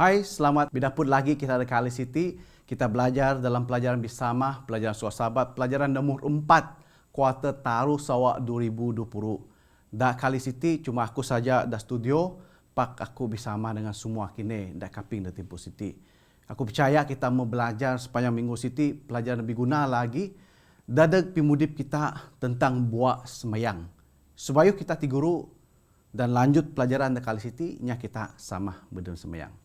Hai, selamat bidapur lagi kita ada Kali City. Kita belajar dalam pelajaran bersama, pelajaran sahabat, pelajaran nomor 4, kuarter taruh sawak 2020. Da Kali City cuma aku saja da studio, pak aku bersama dengan semua kini da kaping da Tempo City. Aku percaya kita mau belajar sepanjang minggu City, pelajaran lebih guna lagi. Dadak pimudip kita tentang buat semayang. Supaya kita tiguru dan lanjut pelajaran da Kali City, nya kita sama berdua semayang.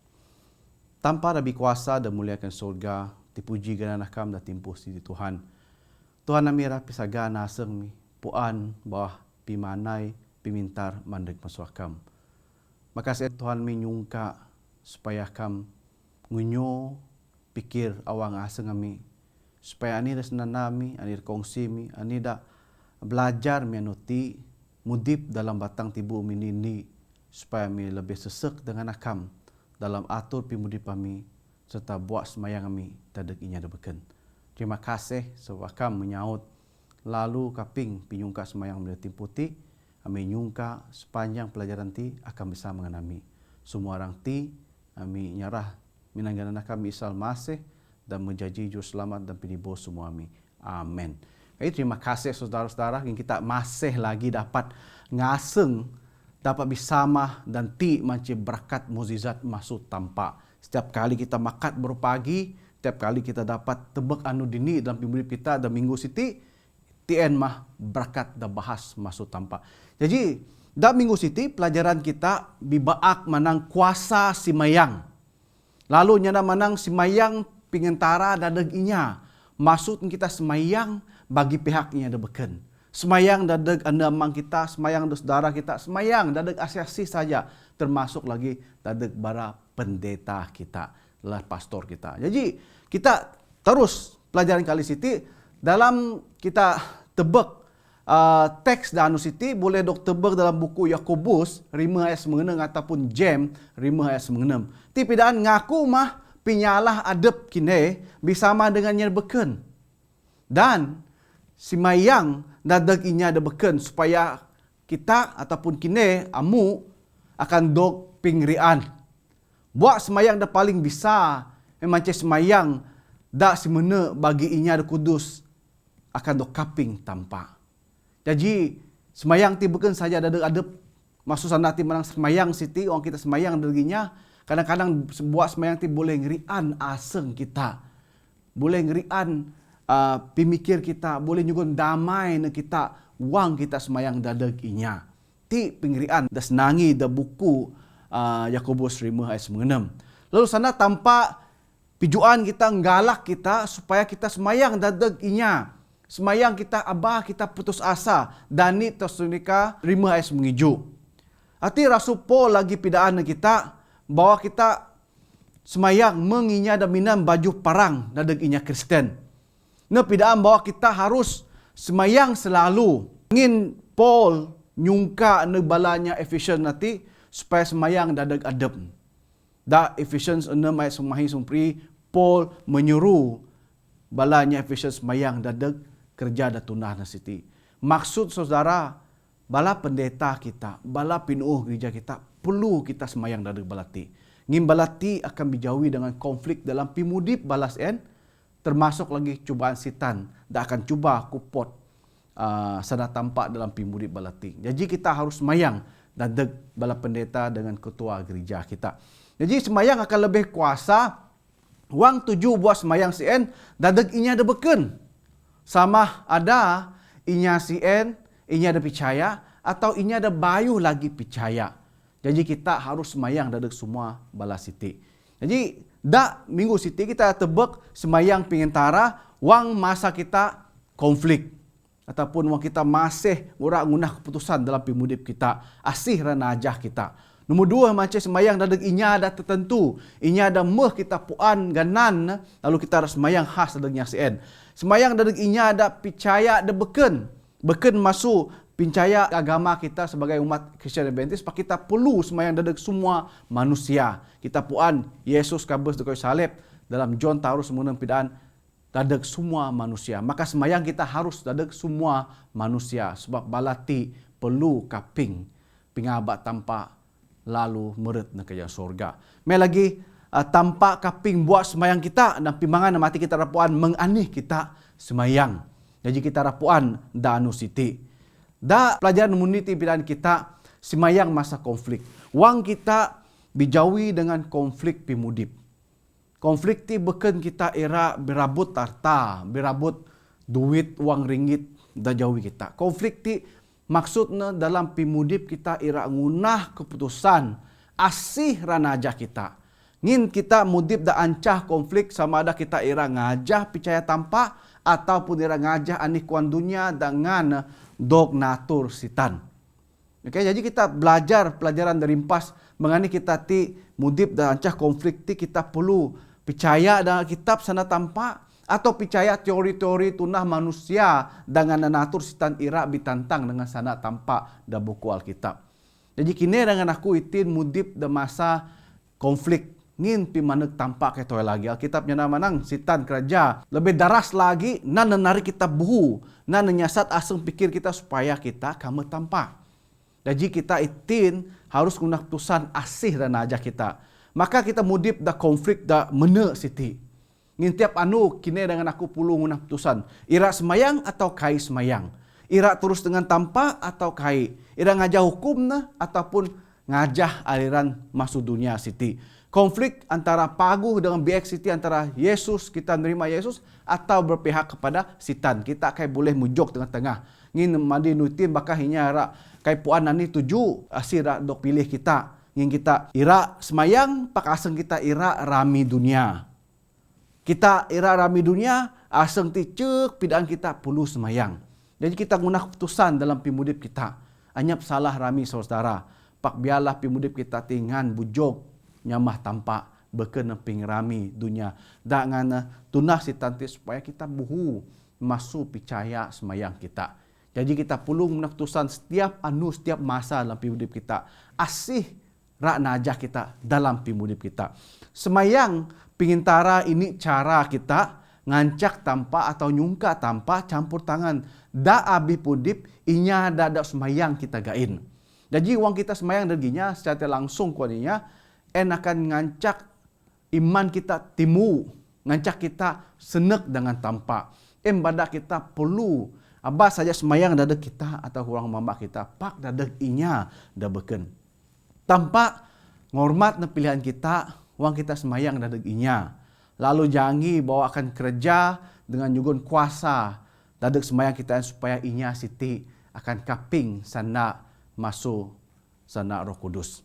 Tanpa lebih kuasa dan muliakan surga, dipuji gana nakam dan Tempo City Tuhan. Tuhan namira pisaga naseng mi, puan bawah pimanai, pimintar mandek masuakam. Makasih Tuhan menyungka supaya kam ngunyo pikir awang aseng kami. Supaya ani dah senanami, ani kongsi mi, ani dah belajar menuti mudip dalam batang tibu minini supaya mi lebih sesek dengan akam dalam atur pimudip kami serta buat semayang kami tadak inya debeken. Terima kasih sebab kami menyaut lalu kaping pinyungka semayang menjadi timputi kami nyungka sepanjang pelajaran ti akan bisa mengenami semua orang ti kami nyarah minanggana kami isal masih dan menjadi juru selamat dan pinibo semua kami. Amin. Terima kasih saudara-saudara yang kita masih lagi dapat ngaseng dapat bersama dan ti manci berkat mukjizat masuk tampak. Setiap kali kita makat baru pagi, setiap kali kita dapat tebak anu dini dalam pimudip kita dan minggu siti, tien mah berkat dah bahas masuk tampak. Jadi, dalam minggu siti pelajaran kita bibaak manang kuasa simayang. Lalu nyana manang simayang pingentara dadag inya. Maksud kita semayang bagi pihaknya ada beken. Semayang dadag anda amang kita, semayang dadag saudara kita, semayang dadag asiasi saja. Termasuk lagi dadag bara pendeta kita, lah pastor kita. Jadi kita terus pelajaran Kali City dalam kita tebak teks dan City boleh dok tebak dalam buku Yakobus 5 ayat 9 ataupun Jem 5 ayat 9. Ti pidaan ngaku mah pinyalah adep kine bersama dengan nyerbeken. Dan simayang dadag inya ada beken supaya kita ataupun kine amu akan dok pingrian. Buat semayang dah paling bisa memang semayang dah semena bagi inya ada kudus akan dok kaping tampak. Jadi semayang ti bukan saja dadag adep maksud sana ti menang semayang siti orang kita semayang daginya kadang-kadang buat semayang ti boleh ngerian aseng kita. Boleh ngerian pemikir kita, boleh juga damai na kita, wang kita semayang dadag inya. Ti pengirian, dah senangi dah buku Yakobus 5 ayat 9. Lalu sana tanpa pijuan kita, nggalak kita supaya kita semayang dadag inya. Semayang kita abah, kita putus asa. Dani Tesalonika 5 ayat 7. Arti Rasul Paul lagi pidaan na kita, bahwa kita semayang menginya dan minam baju parang dadag inya Kristen. Pidaan bahwa kita harus semayang selalu. Ingin Paul nyungka balanya Ephesians nanti supaya semayang dadag adep. Da Ephesians 6 ayat semahi sumpri Paul menyuruh balanya Ephesians semayang dadag kerja da tunah na siti. Maksud saudara, bala pendeta kita, bala pinuh gereja kita, perlu kita semayang dadag balati. Ngin balati akan dijauhi dengan konflik dalam pimudip balas termasuk lagi cubaan setan dah akan cuba kupot sana tampak dalam pimudip balati. Jadi kita harus semayang dadag bala pendeta dengan ketua gereja kita. Jadi semayang akan lebih kuasa. Wang tuju buat semayang sien dadag inya ada beken. Sama ada inya sien, inya ada percaya atau inya ada bayu lagi percaya. Jadi kita harus semayang dadag semua bala siti. Jadi dak minggu siti kita tebak semayang pengentara wang masa kita konflik ataupun wang kita masih ora ngunah keputusan dalam pimudip kita asih ranajah kita. Nombor 2 macam semayang dadag inya ada tertentu, inya ada meh kita puan ganan lalu kita harus semayang khas dadagnya sien. Semayang dadag inya ada percaya ada beken masuk pincaya agama kita sebagai umat Kristian Adventist, pak kita perlu semayang dadag semua manusia. Kita puan Yesus kabus dekat salib dalam John taruh semua pidaan dadag semua manusia. Maka semayang kita harus dadag semua manusia sebab balati perlu kaping pingabat tanpa lalu meret na kaya surga. May lagi tampak kaping buat semayang kita dan pimangan mati kita rapuan menganih kita semayang. Jadi kita rapuan da anu siti. Da pelajaran community pilihan kita semayang masa konflik. Wang kita bijawi dengan konflik pimudip. Konflik ti beken kita era berabut harta, berabut duit, uang ringgit da jawi kita. Konflik ti maksudnya dalam pimudip kita era ngunah keputusan asih ranaja kita. Ngin kita mudip da ancah konflik sama ada kita era ngajah percaya tanpa ataupun era ngajah anih kuan dunia dengan dog natur sitan. Oke, jadi kita belajar pelajaran dari impas mengani kita ti mudip da ancah konflik ti kita perlu percaya dengan kitab sana tanpa atau percaya teori-teori tunah manusia dengan natur sitan ira bitantang dengan sana tanpa da buku Alkitab. Jadi kini dengan aku itin mudip da masa konflik ngin pi maneg tampak ketoy lagi. Alkitabnya nama nang sitan kerja lebih daras lagi nan menarik kita buhu nan nyasat aseng pikir kita supaya kita kamu tampak. Jadi kita itin harus guna keputusan asih dan aja kita. Maka kita mudip da konflik da mene siti. Ngin tiap anu kini dengan aku puluh guna keputusan. Ira semayang atau kai semayang. Ira terus dengan tanpa atau kai. Ira ngajah hukum na ataupun ngajah aliran masuk dunia siti. Konflik antara paguh dengan BX City antara Yesus, kita menerima Yesus atau berpihak kepada sitan. Kita kayak boleh mujok tengah-tengah. Ngin mandi nutin bakal hinya ra kayak puan nani tuju asira dok pilih kita. Ngin kita ira semayang pak aseng kita ira rami dunia. Kita ira rami dunia aseng ti cek pidaan kita puluh semayang. Jadi kita guna keputusan dalam pimudip kita. Anyap salah rami saudara. Pak biarlah pimudip kita tingan bujok nyamah tampak beken ping rami dunia dengan tunah si tanti supaya kita buhu masuk percaya semayang kita. Jadi kita perlu menaktusan setiap masa dalam pimudip kita asih rak najah kita dalam pimudip kita. Semayang pingintara ini cara kita ngancak tanpa atau nyungka tanpa campur tangan da abi pudip inya da semayang kita gain. Jadi uang kita semayang daginya secara langsung kuaninya akan ngancak iman kita timu, ngancak kita senek dengan tanpa. Badak kita perlu abah saja semayang dadak kita atau orang mama kita pak dadak inya dah beken. Tanpa ngormat na pilihan kita, uang kita semayang dadak inya. Lalu jangi bawakan kerja dengan jugun kuasa dadak semayang kita supaya inya siti akan kaping sana masuk sana Roh Kudus.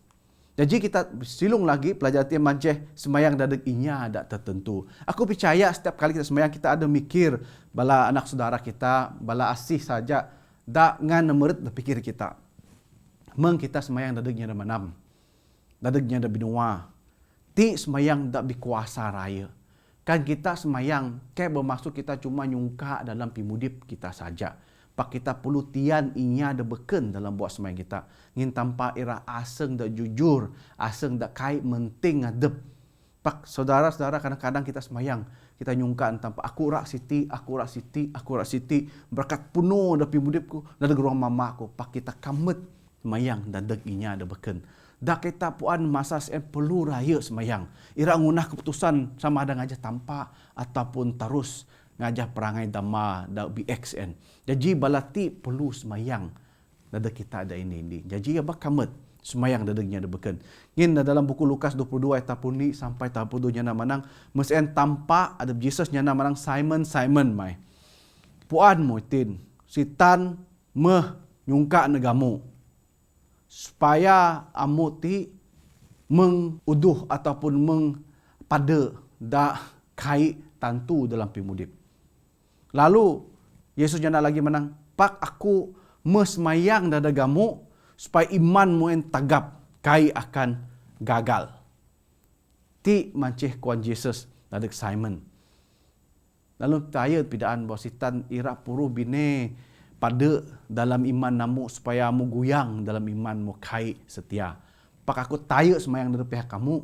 Jadi kita silung lagi pelajaran tiap manceh semayang dadak inya ada tertentu. Aku percaya setiap kali kita semayang kita ada mikir bala anak saudara kita, bala asih saja dak ngan merit berpikir kita. Meng kita semayang dadaknya ada manam. Dadaknya ada binua. Ti semayang dak bikuasa raya. Kan kita semayang kayak bermaksud kita cuma nyungka dalam pimudip kita saja. Pak kita perlu tian inya ada beken dalam buat semayang kita. Ngin tanpa ira aseng dak jujur, aseng dak kait menting ngadep. Pak saudara-saudara kadang-kadang kita semayang, kita nyungkaan tanpa aku rak siti, berkat penuh dalam pimudipku, dadak ruang mamaku. Pak kita kamet semayang dadak inya ada beken. Dak kita puan masa sen perlu raya semayang. Ira ngunah keputusan sama ada ngajah tanpa ataupun terus ngajah perangai dama da BXN. Jadi balati perlu semayang. Dada kita ada ini. Jadi abak kamet semayang dadagnya ada beken. Ngin dalam buku Lukas 22 ayat tapuni sampai tapudu nya namanang mesen tanpa ada Jesus nya namanang Simon mai. Puan mo itin sitan meh nyungka negamu. Supaya amu ti menguduh ataupun mengpada da kai tantu dalam pimudip. Lalu Yesus jana lagi menang, pak aku mesmayang dadagamu supaya imanmu yang tagap kai akan gagal. Ti mancih kuan Yesus dadak Simon. Lalu taya pidaan bahawa sitan ira puru bine pada dalam iman namu supaya mu guyang dalam imanmu kai setia. Pak aku taya semayang dari pihak kamu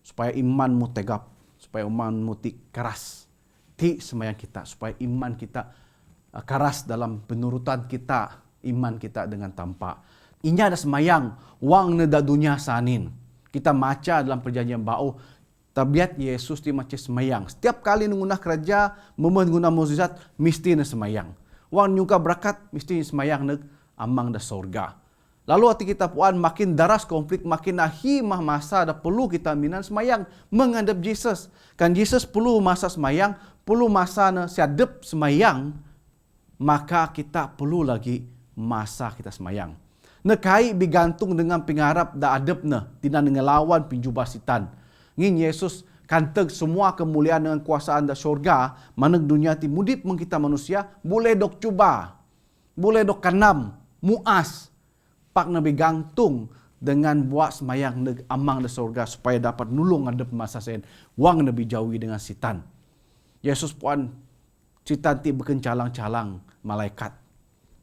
supaya imanmu tegap, supaya imanmu ti keras. Ti semayang kita supaya iman kita keras dalam penurutan kita, iman kita dengan tanpa. Inya ada semayang wang neda dunia sanin. Kita maca dalam perjanjian bau Tabiat Yesus di macam semayang. Setiap kali ngunah kerja, mengguna mukjizat, mesti na semayang. Wang nyuka berkat, mesti semayang na amang da sorga. Lalu hati kita puan makin daras konflik, makin ahi masa da perlu kita minan semayang menghadap Jesus. Kan Jesus perlu masa semayang, perlu masa na siadap semayang, maka kita perlu lagi masa kita semayang. Nekai bigantung dengan pengharap da adab na, tina ngelawan pinjubasitan. Ngin Yesus kanteg semua kemuliaan dengan kuasaan da syurga, maneg dunia ti mudip meng kita manusia, boleh dok cuba, boleh dok kanam, muas, pak nabi gantung dengan buat semayang neg amang da syurga supaya dapat nulung ngadep masa sen, wang nabi jauhi dengan sitan. Yesus puan sitan ti bekencalang-calang malaikat.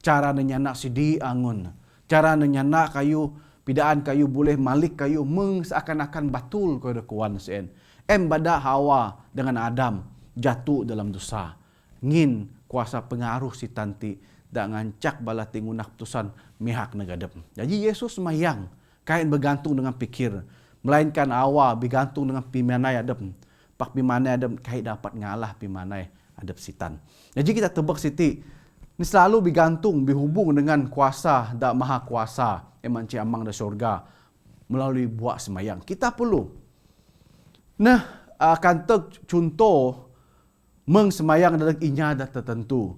Cara nyana sidi angun, cara nyana kayu pidaan kayu boleh malik kayu seakan-akan batul kau ada kuan sen. Bada Hawa dengan Adam jatuh dalam dosa. Ngin kuasa pengaruh si tanti dak ngancak bala tingunak putusan mihak negadep. Jadi Yesus semayang kain bergantung dengan pikir, melainkan Hawa bergantung dengan pimanai adep. Pak pimanai adep kain dapat ngalah pimanai adep sitan. Jadi kita tebak siti ini selalu bergantung, berhubung dengan kuasa dak maha kuasa emanci amang da syurga melalui buat semayang. Kita perlu kanteg contoh meng semayang dalam inya dah tertentu.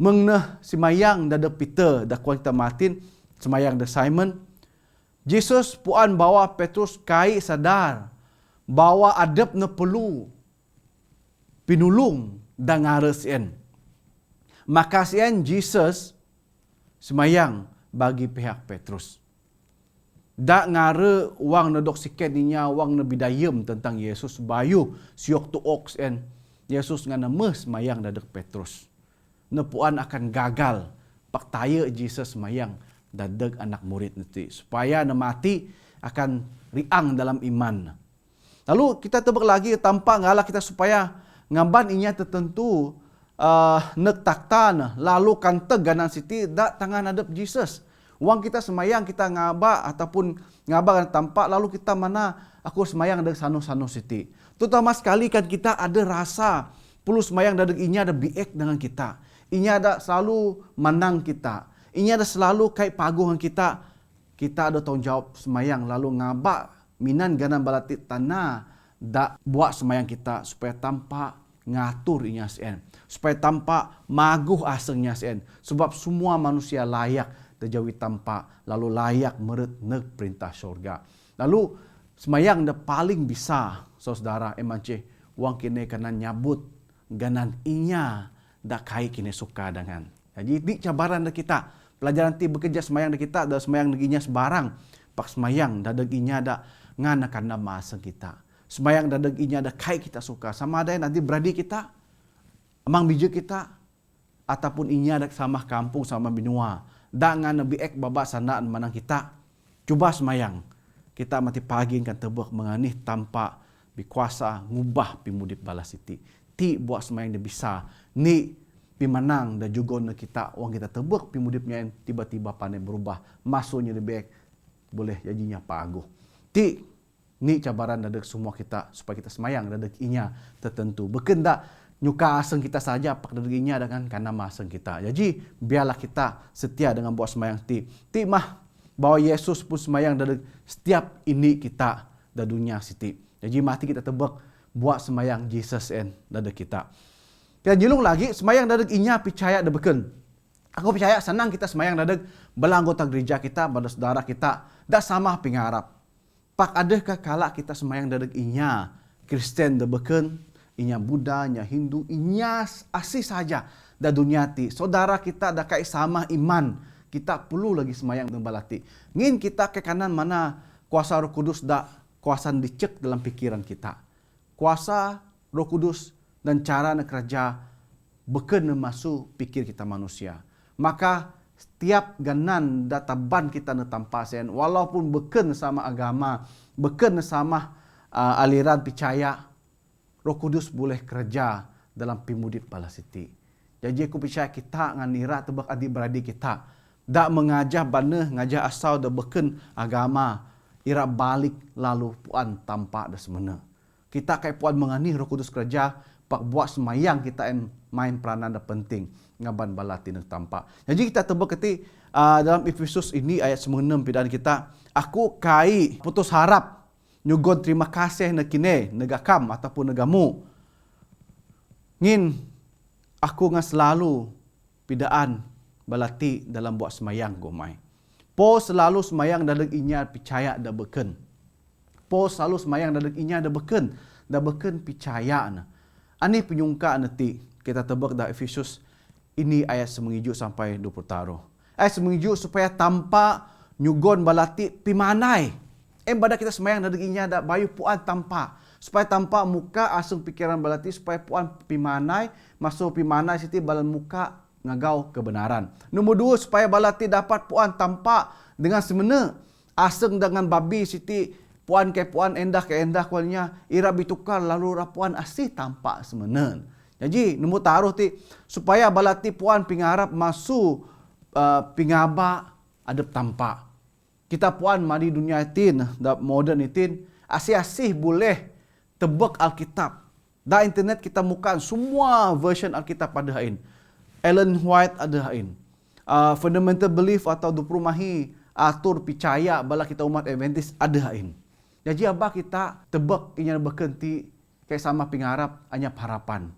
Meng semayang dah Peter dah kuan kita Martin, semayang dah Simon. Jesus puan bawa Petrus kai sadar bawa adab na perlu pinulung dan ngaresien. Maka sian Jesus semayang bagi pihak Petrus. Dak ngare wang nadok siket ninya wang nabidayem tentang Yesus bayu siok tu ox en Yesus ngana mes semayang dadek Petrus. Nepuan akan gagal pak taya Jesus semayang dadek anak murid nanti supaya na mati akan riang dalam iman. Lalu kita tebak lagi tanpa ngalah kita supaya ngamban inya tertentu nek taktan lalu kan teganan siti dak tangan hadap Jesus. Wang kita semayang kita ngaba ataupun ngaba tampak lalu kita mana aku semayang dari sanu-sanu siti. Terutama sekali kan kita ada rasa perlu semayang dari inya ada biek dengan kita. Inya ada selalu menang kita. Inya ada selalu kait pagungan kita. Kita ada tanggung jawab semayang lalu ngaba minan ganan balatit tanah dak buat semayang kita supaya tampak ngatur inya sen. Supaya tampak maguh asengnya sen. Sebab semua manusia layak terjauhi tampak, lalu layak meret neg perintah syurga. Lalu semayang dah paling bisa, saudara emance, wang kini kena nyabut ganan inya dah kai kini suka dengan. Jadi di cabaran dah kita, pelajaran ti bekerja semayang dah kita, dah semayang neginya sebarang, pak semayang dah deginya dah ngana karena masa kita. Semayang dah deginya dah kai kita suka, sama ada nanti beradi kita, amang biju kita, ataupun inya dah sama kampung sama binua. Dangan nabi ek babak sanaan manang kita. Cuba semayang. Kita mati pagi kan tebak menganih tanpa bikuasa ngubah pimudip balas siti. Ti buat semayang dia bisa. Ni pimanang dan juga na kita. Wang kita tebak pimudipnya yang tiba-tiba pandai berubah. Masuknya lebih ek. Boleh jadinya paguh. Ti ni cabaran dadek semua kita. Supaya kita semayang dadek inya tertentu. Berkendak nyuka aseng kita saja pak dirinya dengan karena maseng kita. Jadi biarlah kita setia dengan buat semayang ti. Ti mah bahwa Yesus pun semayang dari setiap ini kita dari dunia siti. Jadi mati kita tebak buat semayang Jesus en dari kita. Kita jilung lagi semayang dari inya percaya debeken. Aku percaya senang kita semayang dari belanggota gereja kita, pada saudara kita dak sama pengarap. Pak adakah kala kita semayang dari inya Kristen debeken? Inya Buddha, inya Hindu, inya asih saja da dunia ti. Saudara kita dah kai sama iman. Kita perlu lagi semayang dengan balati. Ngin kita ke kanan mana kuasa Roh Kudus dah kuasa dicek dalam pikiran kita. Kuasa Roh Kudus dan cara nak kerja beken masuk pikir kita manusia. Maka setiap ganan databan kita na tampasen walaupun beken sama agama, beken sama aliran percaya, Roh Kudus boleh kerja dalam pimudip balasiti. Jadi aku percaya kita nganira tebak adik-beradik kita. Dak mengajar bana, ngajar asal dah beken agama. Ira balik lalu puan tampak dah semena. Kita kayak puan mengani Roh Kudus kerja pak buat semayang kita en main peranan penting ngaban balati nak tampak. Jadi kita tebak keti dalam Efesus ini ayat 96 pidaan kita, aku kai putus harap nyugon terima kasih na kine negakam ataupun negamu. Ngin aku ngan selalu pidaan balati dalam buat semayang gomai. Po selalu semayang dalam inya percaya dah beken. Po selalu semayang dalam inya dah beken percaya na. Ani penyungka nanti kita tebak dah Efesus ini ayat semengiju sampai 20 taruh. Ayat semengiju supaya tampak nyugon balati pimanai. Bada kita semayang dalam inya dah bayu puan tampak. Supaya tampak muka asung pikiran balati supaya puan pimanai masuk pimanai siti balan muka ngagau kebenaran. Nombor 2 supaya balati dapat puan tampak dengan semena aseng dengan babi siti puan ke puan endah ke endah kualnya ira bitukar lalu rapuan asih tampak semena. Jadi nombor taruh ti supaya balati puan pingarap masuk pingaba adep tampak. Kita puan mari dunia itin da modern itin asih-asih boleh tebak Alkitab. Da internet kita mukan semua version Alkitab ada hain. Ellen White ada hain. Fundamental belief atau duperumahi atur percaya bala kita umat Adventist ada hain. Jadi abah kita tebak inya berkenti kayak sama pingarap hanya harapan.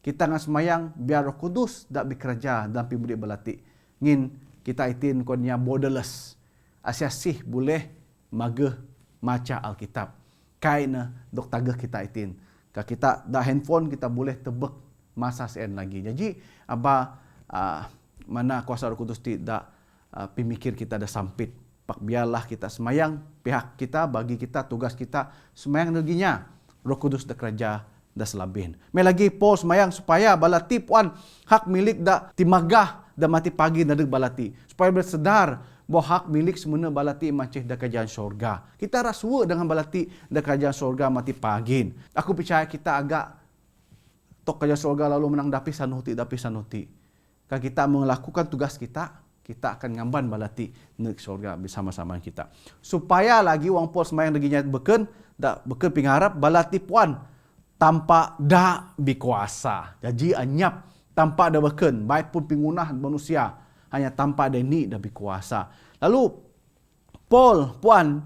Kita ngan semayang biar Roh Kudus dak bekerja dalam pibudi balati. Ngin kita itin konnya borderless. Asih-asih boleh mageh maca Alkitab. Kaina dok tagah kita itin. Ka kita dah handphone kita boleh tebak masa sen lagi. Jadi abah mana kuasa Roh Kudus tidak pemikir kita dah sampit. Pak biarlah kita semayang pihak kita bagi kita tugas kita semayang energinya. Roh Kudus dah kerja dah selabin. Mai lagi Paul semayang supaya balati puan hak milik dah timagah dah mati pagi nadeg balati. Supaya bersedar bahwa hak milik semena balati macih dah kerajaan syurga. Kita rasua dengan balati dah kerajaan syurga mati pagi. Aku percaya kita agak tok kerajaan syurga lalu menang dapi sanuti. Kalau kita melakukan tugas kita akan ngamban balati nek syurga bersama-sama kita. Supaya lagi wang Paul semayang deginya beken pingharap balati puan tanpa dah berkuasa. Jadi anyap tanpa dah beken baik pun pingunah manusia hanya tanpa ada ni dah berkuasa. Lalu Paul puan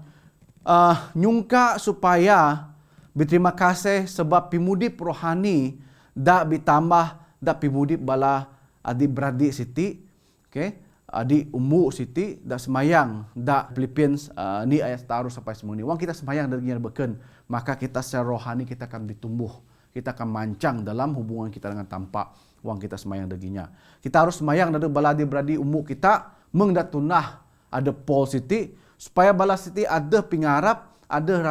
nyungka supaya berterima kasih sebab pimudip rohani dah bertambah dah pimudip bala adik-beradik siti. Okay? Adik umur siti dah semayang dah Philippians ni ayat taruh sampai semua ni. Wang kita semayang dari yang beken, maka kita secara rohani kita akan bertumbuh. Kita akan mancang dalam hubungan kita dengan tampak wang kita semayang daginya. Kita harus semayang dari bala adik-beradik umur kita mengdatunah ada Paul siti supaya bala siti ada pingarap, ada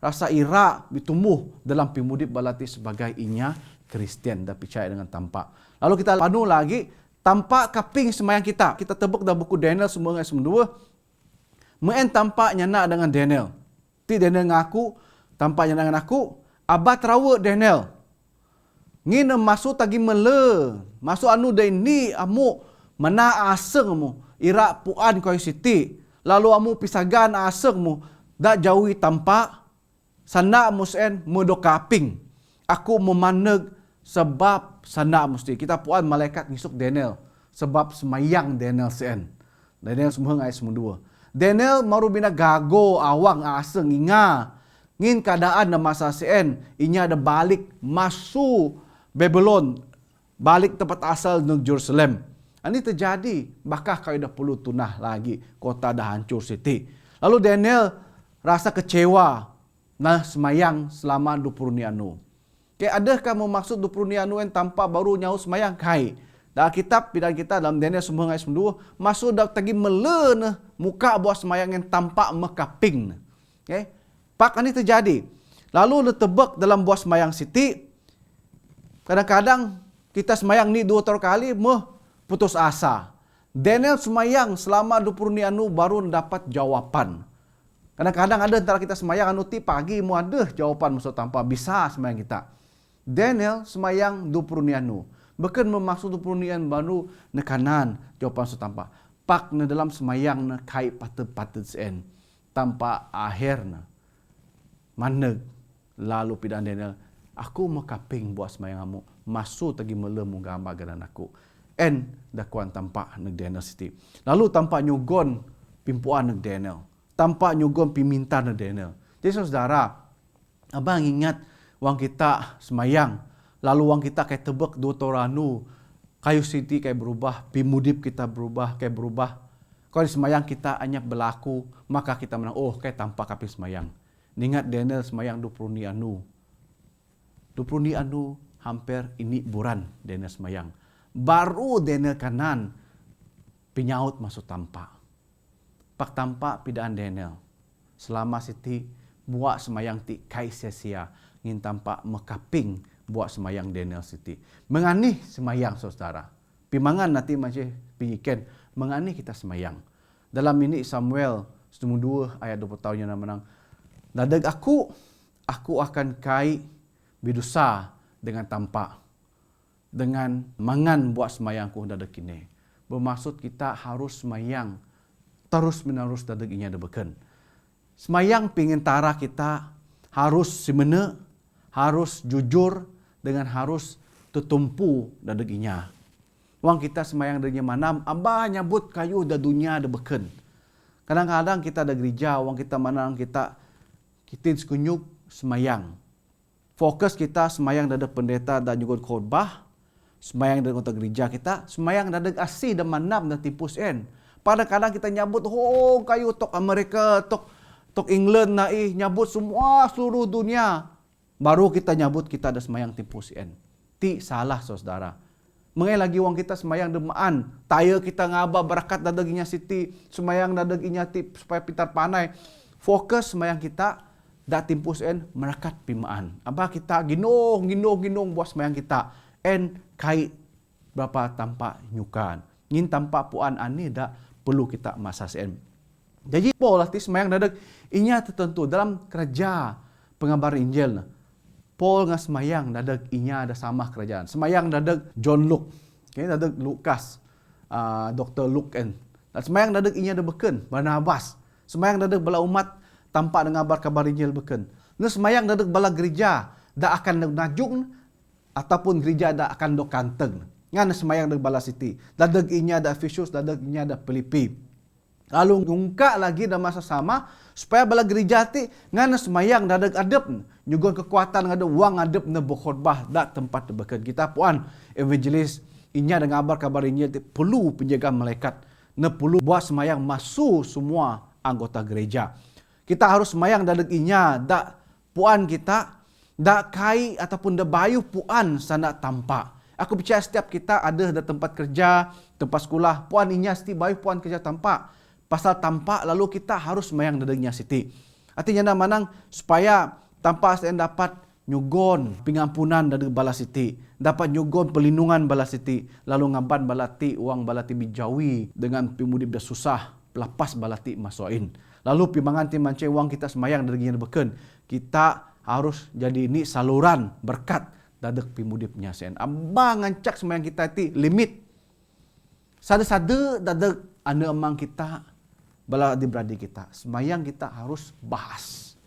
rasa ira bertumbuh dalam pimudip balati sebagai inya Kristian dah percaya dengan tampak. Lalu kita panu lagi tampak kaping semayang kita. Kita tebak dah buku Daniel semua ayat 2. Meen tampak nyana dengan Daniel. Ti Daniel ngaku, tampak nyana dengan aku. Abah terawa Daniel. Ngina masuk tagi mele. Masuk anu dah ini amu mana aseng mu. Irak puan kau siti. Lalu amu pisagan aseng mu. Dak jauhi tampak. Sana musen mudo kaping. Aku memaneg sebab sana mesti. Kita puan malaikat ngisuk Daniel. Sebab semayang Daniel sen. Daniel semua ayat 2. Daniel maru bina gago awang aseng inga. Ngin keadaan na masa sen. Inya ada balik masuk Babylon. Balik tempat asal ng Jerusalem. Ini terjadi. Bakah kau dah perlu tunah lagi. Kota dah hancur siti. Lalu Daniel rasa kecewa. Nah semayang selama 20 ni anu. Okay, adakah maksud 20 ni anu yang tanpa baru nyahu semayang? Kai. Dalam kitab, pidana kita dalam Daniel semua ayat 2, masuk dak tagi melena muka buat semayang yang tampak mekaping. Okay. Pak ini terjadi. Lalu letebak dalam buat semayang siti. Kadang-kadang kita semayang ni 2 kali putus asa. Daniel semayang selama 20 ni anu baru dapat jawapan. Kadang-kadang ada antara kita semayang anu ti pagi mu ada jawapan masuk tanpa bisa semayang kita. Daniel semayang 20 ni anu. Bahkan memaksud 20 ni anu baru nekanan jawapan masuk tanpa. Pak na dalam semayang na kai patut sen tanpa akhir na. Maneg Lalu pidaan Daniel, aku makaping buat semayang kamu. Masuk tagi melemu gambar gadan aku. And dakuan tampak neg Daniel City. Lalu tampak nyugon pimpuan neg Daniel. Tampak nyugon piminta neg Daniel. Jadi saudara, abang ingat wang kita semayang. Lalu wang kita kayak tebek dua toranu. Kayu City kayak berubah. Pimudip kita berubah kayak berubah. Kalau semayang kita hanya berlaku. Maka kita menang. Oh kayak tampak kapi semayang. Ingat Daniel semayang 20 ni anu. 20 ni anu hampir ini buran Daniel semayang. Baru Daniel kanan penyaut masuk tampak. Pak tampak pidaan Daniel. Selama Siti buat semayang ti kai sia-sia. Ngin tampak mekaping buat semayang Daniel City. Menganih semayang saudara. Pimangan nanti masih pinyiken. Menganih kita semayang. Dalam ini Samuel 2 ayat 20 tahun yang menang. Dadag aku akan kai bidusa dengan tampak. Dengan mangan buat semayangku dadag kini. Bermaksud kita harus semayang terus menerus dadag inya debeken. Semayang pingin tara kita harus semena, harus jujur dengan harus tertumpu dadag inya. Wang kita semayang dari manam, abah nyabut kayu da dunia debeken. Kadang-kadang kita ada gereja, wang kita manang kita sekunyuk semayang. Fokus kita semayang dadag pendeta dan juga khotbah. Semayang dari kota gereja kita, semayang dadag asih dan manam dan tipus en. Pada kadang kita nyabut, oh kayu tok Amerika, tok England na nyabut semua seluruh dunia. Baru kita nyabut kita ada semayang tipus en. Ti salah saudara. Mengai lagi wang kita semayang demaan, taya kita ngaba berakat dadag inya Siti, semayang dadag inya tip supaya pintar panai. Fokus semayang kita dak timpus en merakat pimaan. Apa kita ginong buat semayang kita. En kai berapa tampak nyukan. Ngin tampak puan ani dak perlu kita masa sen. Jadi Paul arti semayang dadag inya tertentu dalam kerja pengabar Injil. Paul ngas semayang dadag inya ada sama kerajaan. Semayang dadag John Luke. Okay, dadag Lukas. Dr. Luke en. Dan semayang dadag inya ada beken. Barnabas. Semayang dadag bala umat tampak dengan kabar Injil beken. Nah semayang dadag bala gereja dak akan najung ataupun gereja dak akan dok kanteng. Ngan semayang dadag bala Siti. Dadag inya ada Efesus, dadag inya ada Filipi. Lalu ngungka lagi dalam masa sama supaya bala gereja ti ngan semayang dadag adep nyugon kekuatan ngada wang adep na berkhotbah dak tempat beken. Kita puan evangelis inya dengan kabar Injil ti perlu penjaga malaikat na perlu buat semayang masuk semua anggota gereja. Kita harus semayang dadag inya dak puan kita dak kai ataupun dak bayu puan sana tampak. Aku percaya setiap kita ada di tempat kerja, tempat sekolah, puan inya seti bayu puan kerja tampak. Pasal tampak lalu kita harus semayang dadagnya siti. Artinya manang supaya tampak saya dapat nyugon pengampunan dari bala siti, dapat nyugon pelindungan bala siti, lalu ngaban balati uang balati bijawi dengan pimudip dah susah, pelapas balati masukin. Lalu pimangan ti mancai uang kita semayang dadagnya beken. Kita harus jadi ini saluran berkat dadak pimudipnya sen. Abang ngancak semayang kita ti limit. Sada-sada dadak anda emang kita bala adik-beradik kita. Semayang kita harus bahas.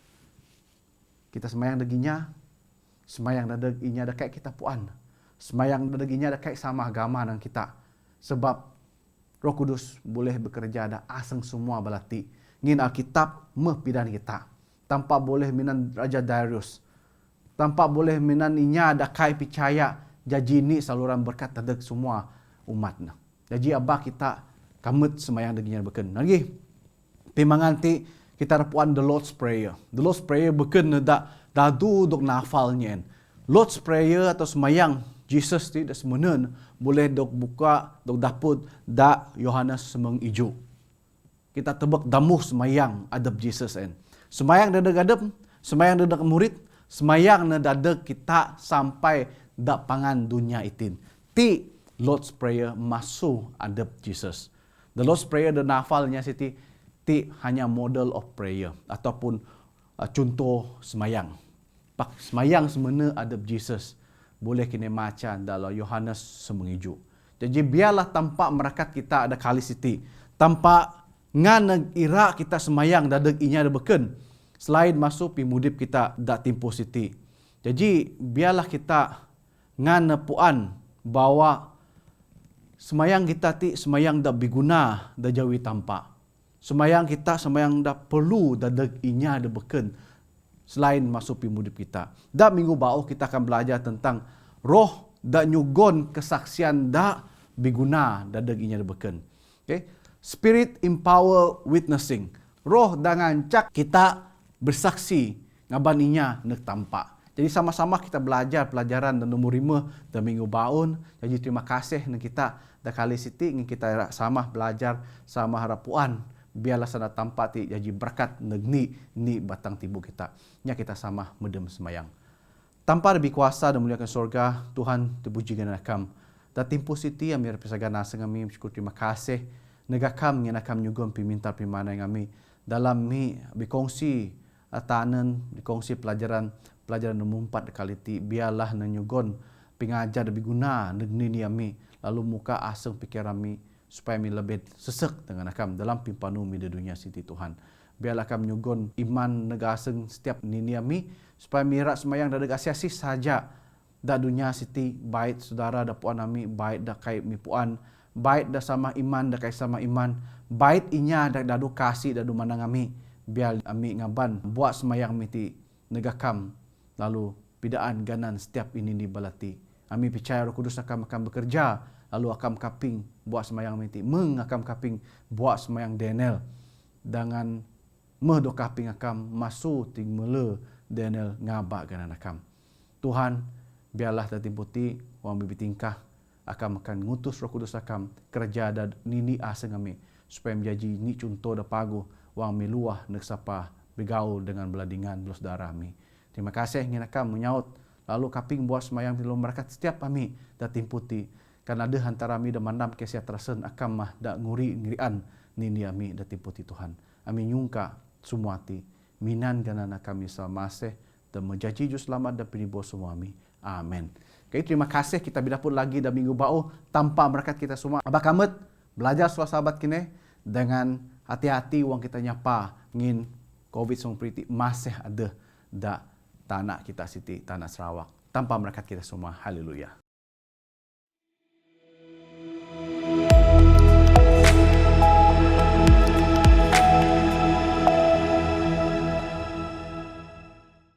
Kita semayang daginya, semayang dadak inya ada kayak kita puan. Semayang dadak inya ada kayak sama agama dengan kita. Sebab Roh Kudus boleh bekerja ada aseng semua balati. Ngin Alkitab mehpidan kita. Tanpa boleh minan Raja Darius. Tanpa boleh minan inya ada kai percaya. Jadi ini saluran berkat dadak semua umat. Jadi abah kita kamut semayang daginya beken. Lagi pimangan ti kita rapuan the Lord's Prayer. The Lord's Prayer beken dak dadu dok nafalnya. Lord's Prayer atau semayang Jesus ti dak semenen boleh dok buka dok daput dak Yohanes semeng ijo. Kita tebak damuh semayang adab Jesus en. Semayang dadak adab, semayang dadak murid, semayang dadak kita sampai dak pangan dunia itin. Ti Lord's Prayer masuk adab Jesus. The Lord's Prayer dan nafalnya siti ti hanya model of prayer ataupun contoh semayang. Pak semayang semena adab Jesus boleh kini macan dalam Yohanes semengiju. Jadi biarlah tampak merakat kita ada kali siti. Tampak ngan ira kita semayang dadag inya ada beken. Selain masuk pimudip kita dak timpo siti. Jadi biarlah kita nganepuan bahwa semayang kita ti semayang dak biguna dak jawi tampak. Semayang kita semayang dak perlu dak deg inya dak beken selain masuk pimudip kita. Dak minggu bau kita akan belajar tentang roh dak nyugon kesaksian dak biguna dak deg inya dak beken. Okay? Spirit empower witnessing. Roh dak ngancak kita bersaksi ngaban inya nek tampak. Jadi sama-sama kita belajar pelajaran dan nomor 5 dan minggu baun. Jadi terima kasih nek kita dak kali siti ngin kita sama belajar sama harapuan. Biarlah sana tampak ti jadi berkat negni ni batang tibu kita. Nya kita sama medem semayang. Tanpa lebih kuasa dan muliakan surga, Tuhan terpuji ganakam. Dan timpu siti amir pisagana sengami bersyukur terima kasih. Negakam ngenakam nyugon piminta pimana ngami dalam mi bikongsi atanan bikongsi pelajaran nomor 4 kali ti biarlah nanyugon pingajar lebih guna negni ni ami lalu muka aseng pikiran mi supaya mi lebih sesek dengan akam dalam pimpanu mi di dunia siti Tuhan. Biarlah kami nyugon iman negaseng setiap nini ami supaya mirak semayang dan negasiasi saja da dunia siti baik saudara da puan ami baik da kai mi puan baik da sama iman da kai sama iman baik inya da dadu kasih da du manang ami biar ami ngaban buat semayang mi ti negakam lalu pidaan ganan setiap ini di balati. Ami percaya Roh Kudus akan bekerja lalu akan kaping buat semayang miti mengakam kaping buat semayang Daniel dengan do kaping akam masuk ting mele Daniel ngabak ganan akam. Tuhan biarlah tadi putih wang bibi tingkah akan ngutus Roh Kudus akam kerja dan nini aseng kami supaya menjadi ni contoh da pagu wang miluah nek sapa begaul dengan beladingan belos darah mi. Terima kasih ngin akam menyaut lalu kaping buat semayang di dalam berkat setiap kami da timputi karena ada antara mi da mandam kesia tersen akam mah da ngurian nini ami da timputi Tuhan. Ami nyungka semua ti minan ganana kami samaseh dan menjanji ju selamat dan penibo semua ami. Amin. Okay, terima kasih kita bidapun lagi da minggu bau tanpa berkat kita semua. Abah kamet belajar sahabat kini dengan hati-hati wang kita nyapa ngin COVID-19 masih ada da tanah kita siti tanah Sarawak tanpa berkat kita semua. Haleluya.